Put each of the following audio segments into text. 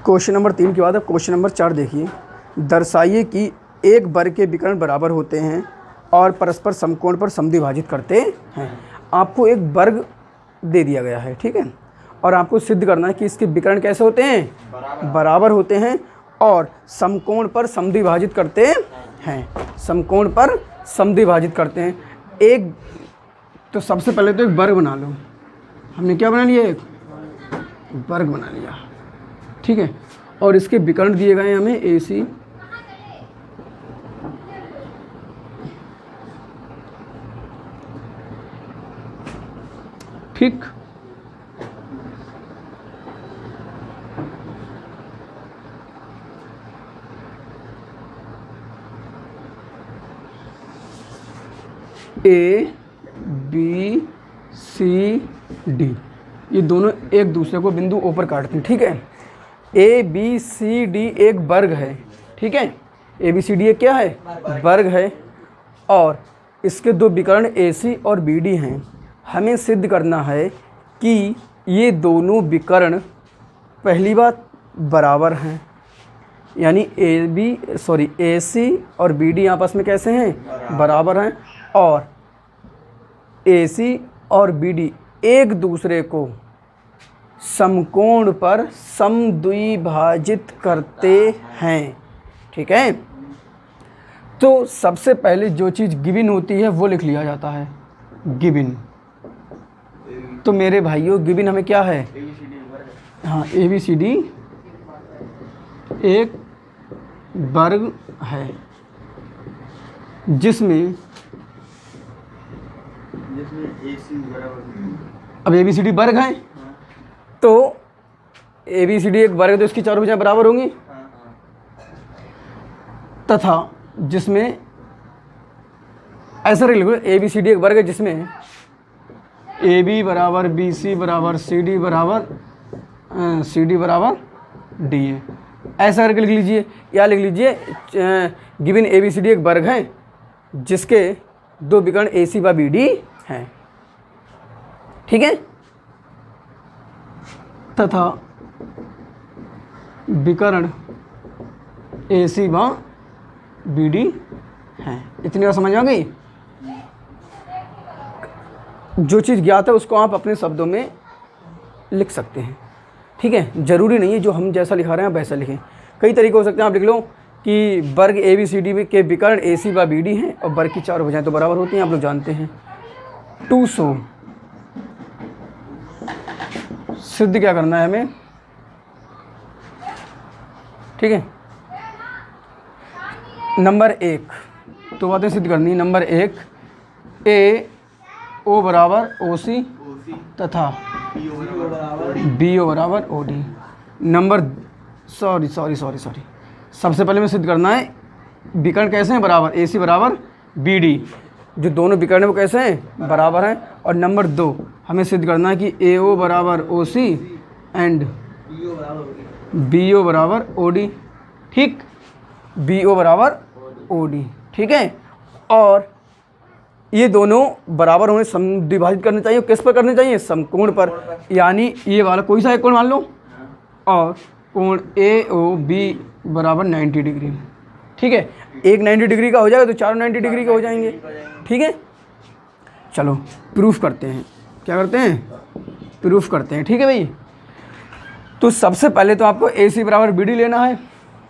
Question number 3 के बाद अब क्वेश्चन नंबर 4 देखिए। दर्शाइए कि एक वर्ग के विकर्ण बराबर होते हैं और परस्पर समकोण पर समद्विभाजित करते हैं। आपको एक वर्ग दे दिया गया है, ठीक है, और आपको सिद्ध करना है कि इसके विकर्ण कैसे होते हैं, बराबर होते हैं और समकोण पर समद्विभाजित करते हैं, समकोण पर समद्विभाजित करते हैं। एक तो सबसे पहले तो एक वर्ग बना लो। हमने क्या बना लिया, एक वर्ग बना लिया, ठीक है, और इसके विकर्ण दिए गए हैं हमें ए सी, ठीक, ए बी सी डी, ये दोनों एक दूसरे को बिंदु ओ पर काटते हैं, ठीक है। ए बी सी डी एक वर्ग है, ठीक है, ए बी सी डी एक क्या है, वर्ग है, और इसके दो विकर्ण ए सी और बी डी हैं। हमें सिद्ध करना है कि ये दोनों विकर्ण पहली बात बराबर हैं, यानी ए सी और बी डी आपस में कैसे हैं, बराबर हैं, और ए सी और बी डी एक दूसरे को समकोण पर समद्विभाजित करते हैं, ठीक है। तो सबसे पहले जो चीज़ गिवन होती है वो लिख लिया जाता है, गिवन। तो मेरे भाइयों गिवन हमें क्या है, हाँ, ए बी सी डी एक वर्ग है जिसमें अब ए बी सी डी वर्ग है, तो ए बी सी डी एक वर्ग है तो इसकी चारों भुजाएं बराबर होंगी, तथा जिसमें ऐसा लिखो, ए बी सी डी एक वर्ग है जिसमें ए बी बराबर बी सी बराबर सी डी बराबर डी है, ऐसा करके लिख लीजिए। या लिख लीजिए given A B C D एक वर्ग है जिसके दो विकर्ण ए सी व बी डी हैं, ठीक है, तथा विकर्ण ए सी व बी डी हैं। इतनी बात समझ आ गई। जो चीज़ ज्ञात है उसको आप अपने शब्दों में लिख सकते हैं, ठीक है, ज़रूरी नहीं है जो हम जैसा लिखा रहे हैं आप वैसा लिखें। कई तरीके हो सकते हैं, आप लिख लो कि वर्ग ए बी सी डी के विकर्ण ए सी व बी डी हैं और वर्ग की चारों भुजाएं तो बराबर होती हैं, आप लोग जानते हैं। टू सो सिद्ध क्या करना है हमें, ठीक है। नंबर 1 तो बातें सिद्ध करनी। नंबर 1 ए ओ बराबर ओ सी तथा बी ओ बराबर ओ डी। नंबर सॉरी सबसे पहले में सिद्ध करना है विकर्ण कैसे हैं, बराबर, ए सी बराबर बी डी, जो दोनों विकर्ण हैं वो कैसे हैं, बराबर हैं। और नंबर 2 हमें सिद्ध करना है कि ए ओ बराबर ओ सी एंड बी ओ बराबर ओ डी, ठीक, बी ओ बराबर ओ डी, ठीक है। और ये दोनं बराबर होने समद्विभाजित करने चाहिए, किस पर करने चाहिए, समकोण पर, यानी ये वाला कोई सा एक कोण मान लो और कोण ए ओ बी बराबर 90 डिग्री, ठीक है। एक 90 डिग्री का हो जाएगा तो चारों 90 डिग्री के हो जाएंगे, ठीक है। चलो प्रूफ करते हैं, क्या करते हैं, प्रूफ करते हैं, ठीक है भाई। तो सबसे पहले तो आपको ए सी बराबर बी डी लेना है।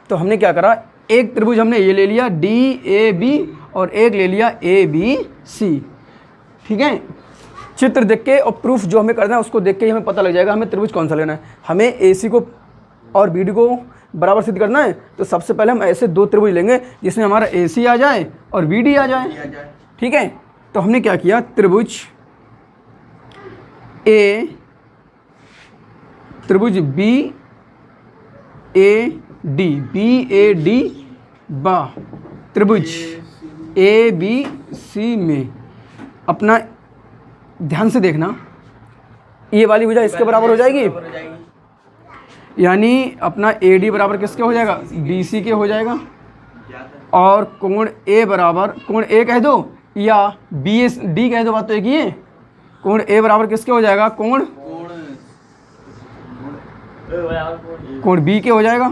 तो हमने क्या करा, एक त्रिभुज हमने ये ले लिया डी ए बी और एक ले लिया ए बी सी, ठीक है। चित्र देख के और प्रूफ जो हमें करना है उसको देख के ही हमें पता लग जाएगा हमें त्रिभुज कौन सा लेना है। हमें ए सी को और बी डी को बराबर सिद्ध करना है, तो सबसे पहले हम ऐसे दो त्रिभुज लेंगे जिसमें हमारा ए सी आ जाए और बी डी आ जाए, ठीक है। तो हमने क्या किया, त्रिभुज बी ए डी बा त्रिभुज ए बी सी में अपना ध्यान से देखना, ये वाली भुजा इसके बराबर हो जाएगी, यानी अपना ए डी बराबर किसके हो जाएगा, बी सी के हो जाएगा। और कोण ए बराबर, कोण ए कह दो या बी एस डी कह दो, बात तो एक ही है। कोण ए बराबर किसके हो जाएगा, कोण कोण बी के हो जाएगा,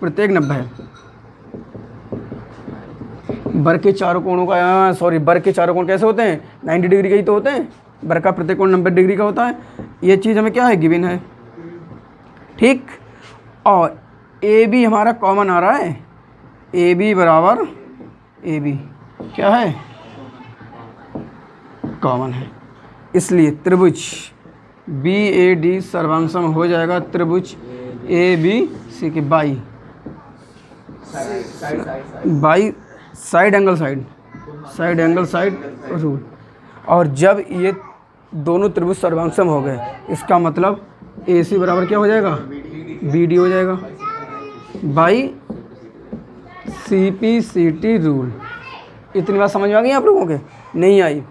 प्रत्येक 90 है। वर्ग के चारों कोणों का वर्ग के चारों कोण कैसे होते हैं, 90 डिग्री के ही तो होते हैं। वर्ग का प्रत्येक कोण 90 डिग्री का होता है। ये चीज़ हमें क्या है, गिवन है, ठीक। और ए बी हमारा कॉमन आ रहा है, ए बी बराबर ए बी क्या है, कॉमन है। इसलिए त्रिभुज बी ए डी सर्वांग हो जाएगा त्रिभुज ए बी सी के by side angle side rule. और जब ये दोनों त्रिभुज सर्वांग हो गए, इसका मतलब ए सी बराबर क्या हो जाएगा, बी डी हो जाएगा by C P C T rule. इतनी बात समझ में आ गई आप लोगों के, नहीं आई?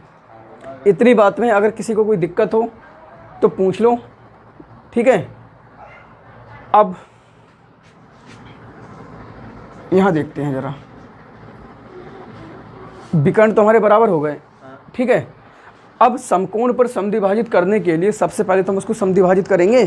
इतनी बात में अगर किसी को कोई दिक्कत हो तो पूछ लो, ठीक है। अब यहाँ देखते हैं ज़रा, विकर्ण तो हमारे बराबर हो गए, ठीक है। अब समकोण पर समद्विभाजित करने के लिए सबसे पहले तो हम उसको समद्विभाजित करेंगे।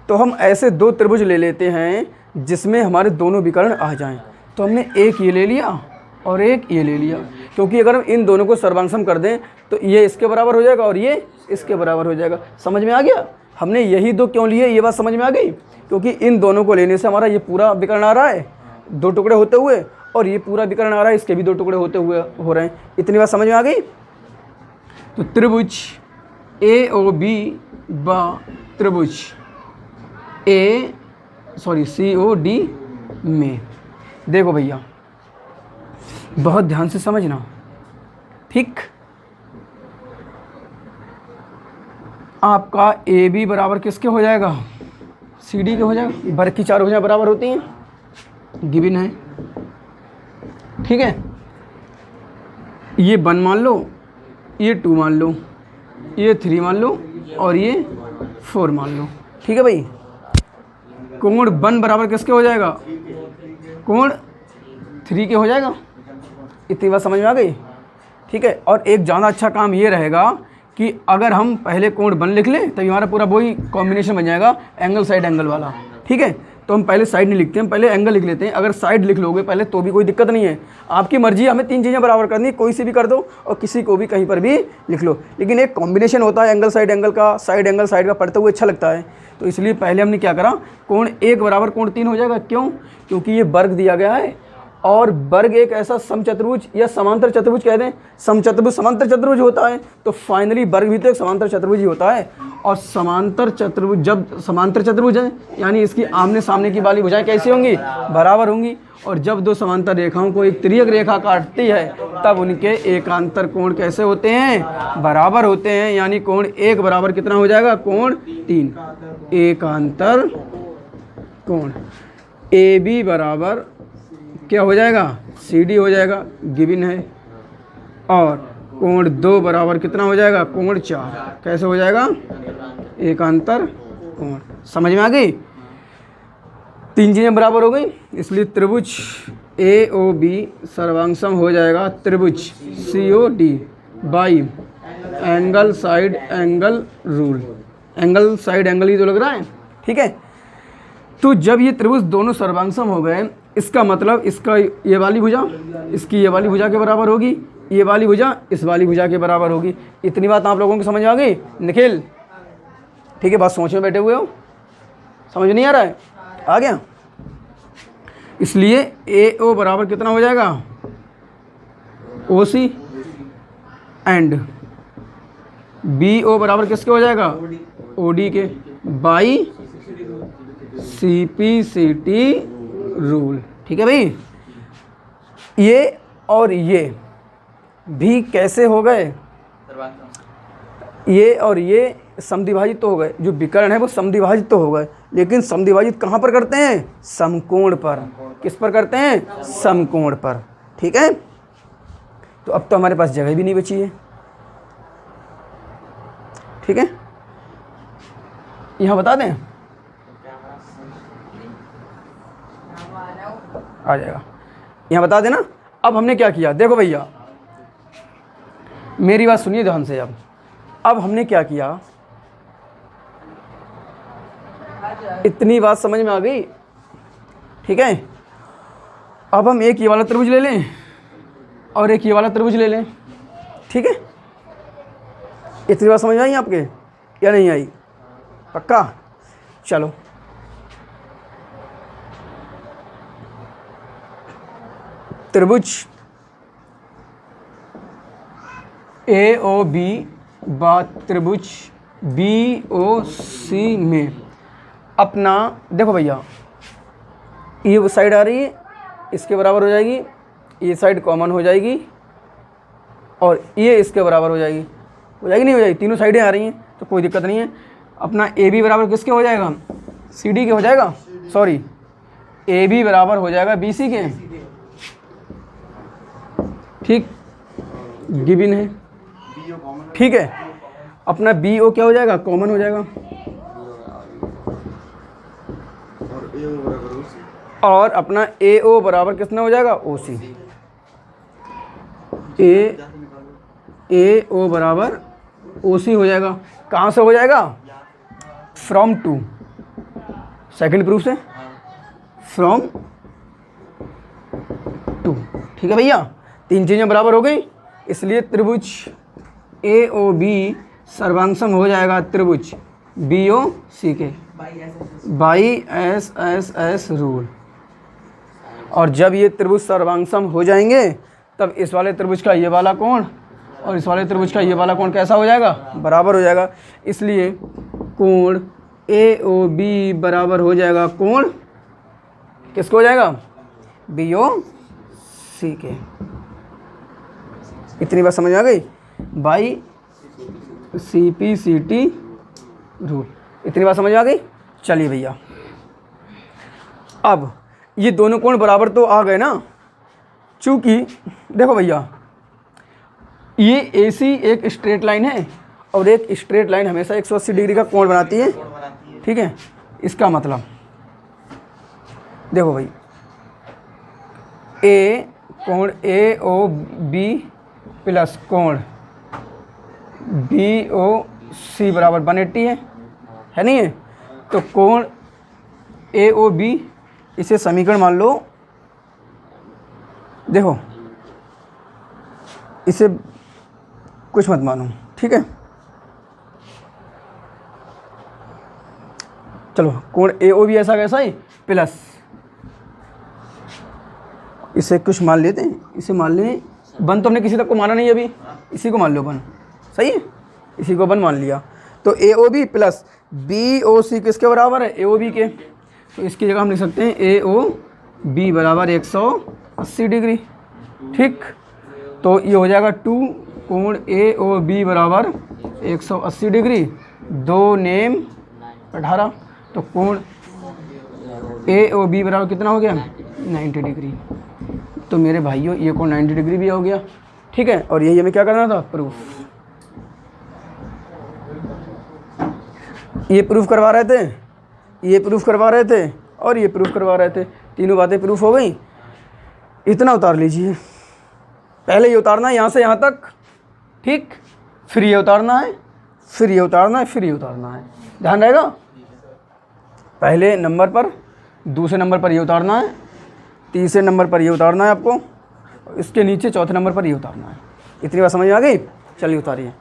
तो हम ऐसे दो त्रिभुज ले लेते हैं जिसमें हमारे दोनों विकर्ण आ जाएं। तो हमने एक ये ले लिया और एक ये ले लिया, क्योंकि अगर हम इन दोनों को सर्वांग कर दें तो ये इसके बराबर हो जाएगा और ये इसके बराबर हो जाएगा। समझ में आ गया? हमने यही दो क्यों लिए, ये बात समझ में आ गई? क्योंकि इन दोनों को लेने से हमारा ये पूरा विकर्ण आ रहा है दो टुकड़े होते हुए, और ये पूरा विकर्ण आ रहा है इसके भी दो टुकड़े होते हुए हो रहे हैं। इतनी बात समझ में आ गई? तो त्रिभुज ए ओ बी व त्रिभुज सी ओ डी में, देखो भैया बहुत ध्यान से समझना, ठीक। आपका ए बी बराबर किसके हो जाएगा, सी डी के हो जाएगा। वर्ग की चार भुजाएं बराबर होती हैं, गिवन है, ठीक है। ये 1 मान लो, ये 2 मान लो, ये 3 मान लो और ये 4 मान लो, ठीक है भाई। कोण 1 बराबर किसके हो जाएगा, कोण 3 के हो जाएगा। इतनी बात समझ में आ गई, ठीक है। और एक ज़्यादा अच्छा काम ये रहेगा कि अगर हम पहले कोण 1 लिख लें तभी हमारा पूरा वही कॉम्बिनेशन बन जाएगा, एंगल साइड एंगल वाला, ठीक है। तो हम पहले साइड नहीं लिखते, हम पहले एंगल लिख लेते हैं। अगर साइड लिख लोगे पहले तो भी कोई दिक्कत नहीं है, आपकी मर्जी, हमें 3 चीज़ें बराबर करनी है, कोई सी भी कर दो और किसी को भी कहीं पर भी लिख लो। लेकिन एक कॉम्बिनेशन होता है एंगल साइड एंगल का, साइड एंगल साइड का, पढ़ते हुए अच्छा लगता है। तो इसलिए पहले हमने क्या करा, कोण 1 बराबर कोण 3 हो जाएगा। क्यों? क्योंकि ये वर्ग दिया गया है और वर्ग एक ऐसा समचतुर्भुज या समांतर चतुर्भुज कह दें, समचतुर्भुज समांतर चतुर्भुज होता है, तो फाइनली वर्ग भी तो एक समांतर चतुर्भुज ही होता है। और समांतर चतुर्भुज, जब समांतर चतुर्भुज है यानी इसकी आमने सामने की वाली भुजाएं कैसी होंगी, बराबर होंगी। और जब दो समांतर रेखाओं को एक तिर्यक रेखा काटती है तब उनके एकांतर कोण कैसे होते हैं, बराबर होते हैं। यानी कोण 1 बराबर कितना हो जाएगा, कोण 3। एकांतर कोण ए बी बराबर क्या हो जाएगा, सी डी हो जाएगा, गिवन है। और कोण 2 बराबर कितना हो जाएगा, कोण 4 कैसे हो जाएगा, एकांतर कोण। समझ में आ गई? 3 चीज़ें बराबर हो गई, इसलिए त्रिभुज ए ओ बी सर्वांग हो जाएगा त्रिभुज C O D by angle side angle rule. Angle side angle ही तो लग रहा है, ठीक है। तो जब ये त्रिभुज दोनों सर्वांग हो गए, इसका मतलब इसका ये वाली भुजा इसकी ये वाली भुजा के बराबर होगी, ये वाली भुजा इस वाली भुजा के बराबर होगी। इतनी बात आप लोगों को समझ आ गई निखिल? ठीक है, बात सोच में बैठे हुए हो, समझ नहीं आ रहा है? आ गया? इसलिए ए ओ बराबर कितना हो जाएगा, ओ सी, एंड बी ओ बराबर किसके हो जाएगा, ओ डी के, by C P C T rule. ठीक है भाई, ये और ये भी कैसे हो गए, ये और ये समद्विभाजित तो हो गए, जो विकर्ण है वो समद्विभाजित तो हो गए, लेकिन समद्विभाजित कहाँ पर करते हैं, समकोण पर। किस पर करते हैं, समकोण पर। ठीक है, तो अब तो हमारे पास जगह भी नहीं बची है। ठीक है, यहाँ बता दें, आ जाएगा, यहाँ बता देना। अब हमने क्या किया, देखो भैया मेरी बात सुनिए ध्यान से। अब हमने क्या किया, इतनी बात समझ में आ गई, ठीक है। अब हम एक ये वाला त्रिभुज ले लें और एक ये वाला त्रिभुज ले लें, ठीक है। इतनी बात समझ में आई आपके या नहीं आई? पक्का? चलो त्रिभुज ए ओ बी व त्रिभुज बी ओ सी में अपना, देखो भैया, ये वो साइड आ रही है, इसके बराबर हो जाएगी, ये साइड कॉमन हो जाएगी और ये इसके बराबर हो जाएगी नहीं हो जाएगी? तीनों साइडें आ रही हैं तो कोई दिक्कत नहीं है। अपना ए बी बराबर किसके हो जाएगा? सी डी के हो जाएगा, सॉरी ए बी बराबर हो जाएगा बी सी के, ठीक, गिवन है, ठीक है। अपना बी ओ क्या हो जाएगा? कॉमन हो जाएगा, और अपना ए ओ बराबर कितना हो जाएगा? ओ सी। ए ओ बराबर ओ सी हो जाएगा। कहाँ से हो जाएगा? फ्रॉम टू, सेकंड प्रूफ से, फ्रॉम टू, ठीक है भैया। तीन चीज़ें बराबर हो गई, इसलिए त्रिभुज ए ओ बी सर्वांगसम हो जाएगा त्रिभुज बी ओ सी के by S S S rule. और जब ये त्रिभुज सर्वांगसम हो जाएंगे तब इस वाले त्रिभुज का ये वाला कोण और इस वाले त्रिभुज का ये वाला कोण कैसा हो जाएगा? बराबर हो जाएगा। इसलिए कोण ए ओ बी बराबर हो जाएगा कोण किसको हो जाएगा? बी ओ सी के। इतनी बात समझ आ गई? By C P C T rule. इतनी बात समझ आ गई? चलिए भैया, अब ये दोनों कोण बराबर तो आ गए ना, चूँकि देखो भैया, ये ए सी एक स्ट्रेट लाइन है और एक स्ट्रेट लाइन हमेशा 180 डिग्री का कोण बनाती है, ठीक है। इसका मतलब देखो भाई, ए कोण ए ओ बी प्लस कोण बी ओ सी बराबर 180 है नहीं है? तो कोण ए ओ बी, इसे समीकरण मान लो, देखो इसे कुछ मत मानो, ठीक है। चलो कोण ए ओ बी ऐसा कैसा है प्लस, इसे कुछ मान लेते हैं, इसे मान लें वन, तो हमने किसी तक को माना नहीं अभी, इसी को मान लो वन, सही है, इसी को वन मान लिया। तो A O B plus B O C किसके बराबर है? ए ओ बी के। तो इसकी जगह हम लिख सकते हैं ए ओ बी बराबर 180 डिग्री, ठीक। तो ये हो जाएगा 2 कोण ए ओ बी बराबर 180 डिग्री, 2 नेम 18। तो कोण ए ओ बी बराबर कितना हो गया? 90 डिग्री। तो मेरे भाइयों ये कोण 90 डिग्री भी हो गया, ठीक है। और यही हमें क्या करना था? प्रूफ। ये प्रूफ करवा रहे थे, ये प्रूफ करवा रहे थे और ये प्रूफ करवा रहे थे, तीनों बातें प्रूफ हो गई। इतना उतार लीजिए, पहले ये उतारना है यहाँ से यहाँ तक, ठीक, फिर ये उतारना है, फिर ये उतारना है, फिर ये उतारना है, ध्यान रहेगा। पहले नंबर पर, दूसरे नंबर पर ये उतारना है, तीसरे नंबर पर ये उतारना है आपको, इसके नीचे चौथे नंबर पर ये उतारना है। इतनी बात समझ में आ गई? चलिए उतारिए।